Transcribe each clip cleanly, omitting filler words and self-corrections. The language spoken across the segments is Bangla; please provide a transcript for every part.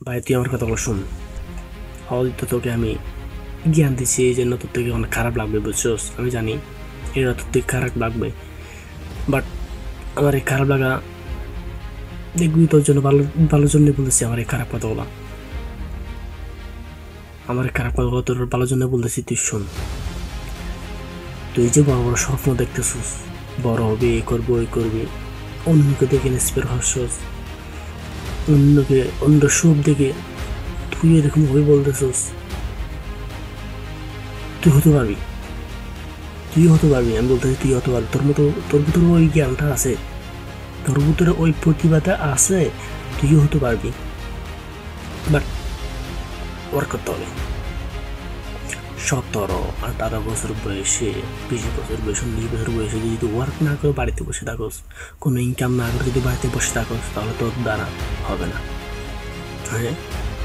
ভাই তুই আমার কথাগুলো শোন। হয়তো তোকে আমি জ্ঞান দিচ্ছি এই জন্য তোর থেকে অনেক খারাপ লাগবে, বুঝছোস? আমি জানি এটা তোর থেকে খারাপ লাগবে, বাট আমার এই খারাপ লাগা দেখবি তোর জন্য ভালো, ভালোর জন্য বলতেছি। আমার এই খারাপ কথাগুলো, আমার এই খারাপ কথাগুলো তোর ভালোর জন্য বলতেছি, তুই শোন। তুই যে বড় বড় স্বপ্ন দেখতেছিস, বড় হবে, এই করবো ওই করবি, অন্যকে দেখে ইন্সপায়ার হচ্ছস, অন্যকে অন্য সুখ দেখে তুই এরকম ভাবে বলতেছিস, তুই হতে পারবি, তুই হতে পারবি। আমি বলতেছি তুই হতে পারবি। তোর মতো, তোর ভিতরে ওই জ্ঞানটা আছে, তোর ভিতরে ওই প্রতিভাটা আছে, তুইও হতে পারবি, বাট ওয়ার্ক করতে হবে। 17-18 বছর বয়সে, 20 বছর বয়সে, 19 বছর বয়সে যদি তুই ওয়ার্ক না করে বাড়িতে বসে থাকোস, কোনো ইনকাম না করে যদি বাড়িতে বসে থাকোস, তাহলে তোর দ্বারা হবে না। হ্যাঁ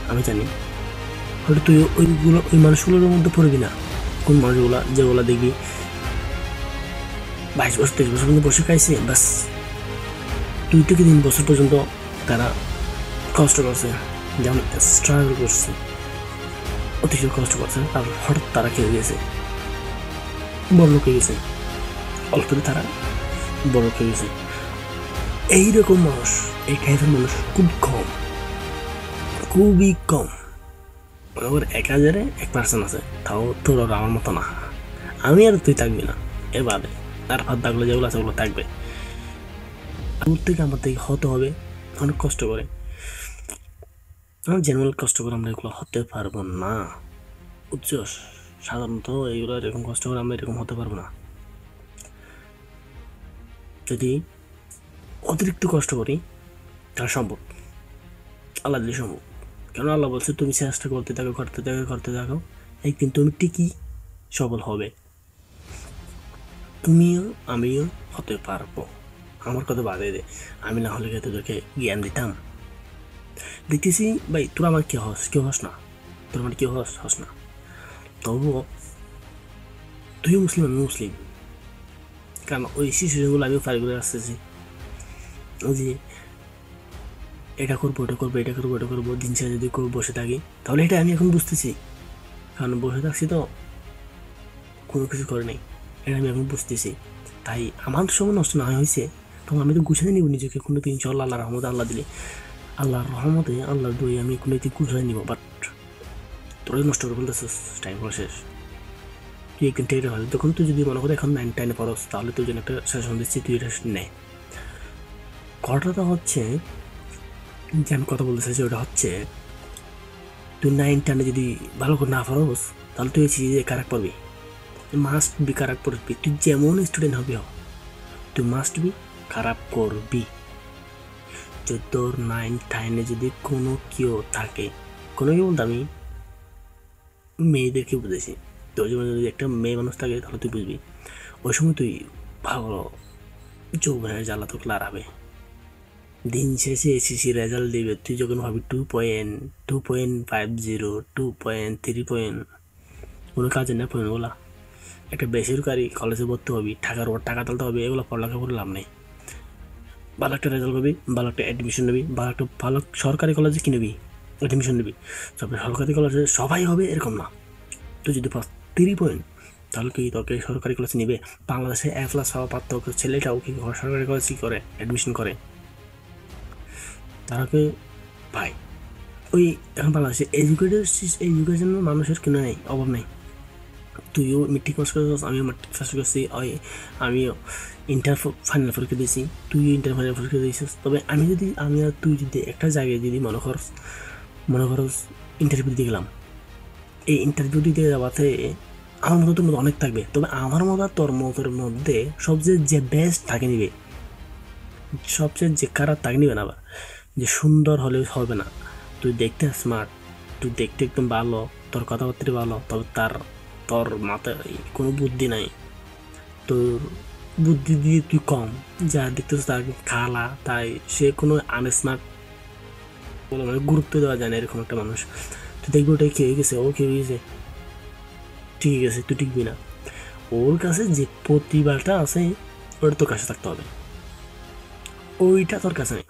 আমি জানি, হয়তো তুই ওই মানুষগুলোর মধ্যে পড়বি না। কোন মানুষগুলা যেগুলা দেখবি 22 বছর 23 বছর পর্যন্ত বসে খাইছে, বাস 2 থেকে 3 বছর পর্যন্ত তারা কষ্ট করছে, যেমন স্ট্রাগল করছে, অতিশয় কষ্ট করছে, তারপর হঠাৎ তারা খেয়ে গেছে, বড় লোক হয়ে গেছে, অল্পতে তারা বড় লোক হয়ে গেছে। এইরকম মানুষ, এই টাইপের মানুষ খুব কম, খুবই কম। ওর 1000-1% আছে, তাও তোর আর আমার মতো না। আমি আর তুই থাকবি না এবারে, আর হাত থাকলে যেগুলো আছে ওগুলো থাকবে। দূর থেকে আমার থেকে হতে হবে অনেক কষ্ট করে, আমার জেনারেল কষ্ট করে আমরা এগুলো হতে পারবো না, বুঝছস? সাধারণত এইগুলো এরকম কষ্ট করে আমরা এরকম হতে পারবো না। যদি অতিরিক্ত কষ্ট করি তাহলে সম্ভব, আল্লাহ দিলে সম্ভব। কেন আল্লাহ বলছে তুমি চেষ্টা করতে থাকো, করতে থাকো, করতে থাকো, একদিন তুমি ঠিকই সফল হবে। তুমিও আমিও হতে পারবো। আমার কথা বাদে দে, আমি না হলে তোদেরকে জ্ঞান দিতাম। দেখতেছি ভাই তোরা আমার কেউ হস না, তোর আমার কেউ হস না, তবুও তুইও মুসলিম আমি মুসলিম, কারণ ওই সিচুয়েশনগুলো আমিও পার করে আসতেছি। ওই যে এটা করবো ওটা করবো, এটা করবো ওটা করবো, দিন শেষে যদি বসে থাকি, তাহলে এটা আমি এখন বুঝতেছি, কারণ বসে থাকছি তো কোনো কিছু করে নেই, এটা আমি এখন বুঝতেছি। তাই আমার সময় নষ্ট না হয়েছে, তখন আমি তো গুছিয়ে নিব নিজেকে, কোনো দিন ইনশাল্লাহ আল্লাহ রহমতে, আল্লাহ দিলে, আল্লাহর রহমতে, আল্লাহর দই আমি কোনো দিন গুছিয়ে নিব। বাট তোরাই নষ্ট করে বলতেছিস, টাইম করা শেষ। তুই একদিন টেরে হয়, তখন তুই যদি মনে করে এখন 9-10 পড়স, তাহলে তুই যেন একটা সেশন দিচ্ছি, তুই এটা নে। কথাটা হচ্ছে যে আমি কথা বলতে চাইছি, ওটা হচ্ছে তুই 9-10 যদি ভালো করে না পড়স, তাহলে তুই সিরিজে খারাপ পড়বি, মাস্ট বি খারাপ পড়বি। তুই যেমন স্টুডেন্ট হবি হ, তুই মাস্ট বি খারাপ করবি। যদি তোর 9-10 যদি কোনো কেউ থাকে, কোনো কেউ বলতে আমি মেয়েদেরকে বুঝেছি, তোর জীবনে যদি একটা মেয়ে মানুষ থাকে তাহলে তুই বুঝবি ওই সময় তুই ভালো যৌবনের জ্বালা তোকে লাড়াবে। দিন শেষে এসএসসি রেজাল্ট দিবে, তুই যখন ভাবি 2.50, 2.3, কোনো কাজে না পয়েন্টগুলা, একটা বেসরকারি কলেজে ভর্তি হবি, টাকার উপর টাকা তুলতে হবে, এগুলো পড়ালেখা করে লাভ নেই। ভালো একটা রেজাল্ট করবি, ভালো একটা অ্যাডমিশন নেবি, ভালো একটা ভালো সরকারি কলেজে কিনবি, অ্যাডমিশন নেবি। তবে সরকারি কলেজে সবাই হবে এরকম না, তুই যদি পাস 3 পয়েন্ট, তাহলে কি তোকে সরকারি কলেজে নিবে? বাংলাদেশে A+ পাওয়া পাত্র ছেলেটাও কি সরকারি কলেজ কি করে, অ্যাডমিশন করে, তারাকে ভাই ওই এখন বাংলাদেশে এডুকেশন মানুষের কেন নেই, অভাব নেই। তুইও মেট্রিক পাস করেছিস, আমিও মেট্রিক পাস করছি, আমিও ইন্টার ফাইনাল পরীক্ষা দিয়েছি, তুইও ইন্টার ফাইনাল পরীক্ষা দিয়েছিস। তবে আমি আর তুই যদি একটা জায়গায় যদি মনে করস ইন্টারভিউ দিতে গেলাম, এই ইন্টারভিউ দিতে যাওয়াতে আমার মতো তোর মধ্যে অনেক থাকবে, তবে আমার মতো আর তোর মতের মধ্যে সবচেয়ে যে বেস্ট থাকে নিবে, সবচেয়ে যে খারাপ তাকে নিবে না। আবার যে সুন্দর হলে হবে না, তুই দেখতে স্মার্ট, তুই দেখতে একদম ভালো, তোর কথাবার্তা ভালো, তবে তোর মাথায় কোনো বুদ্ধি নাই, তোর বুদ্ধি দিয়ে তুই কম, যা দেখতেছ তার খালা, তাই সে কোনো আনস্মার্ট বলে মানে গুরুত্ব দেওয়া যায় না এরকম একটা মানুষ। তুই দেখবি ওটাই খেয়ে গেছে, ও খেয়ে গেছে, ঠিক আছে তুই টিকবি না। ওর কাছে যে প্রতিভাটা আছে ওটা তোর কাছে থাকতে হবে, ওইটা তোর কাছে নেই।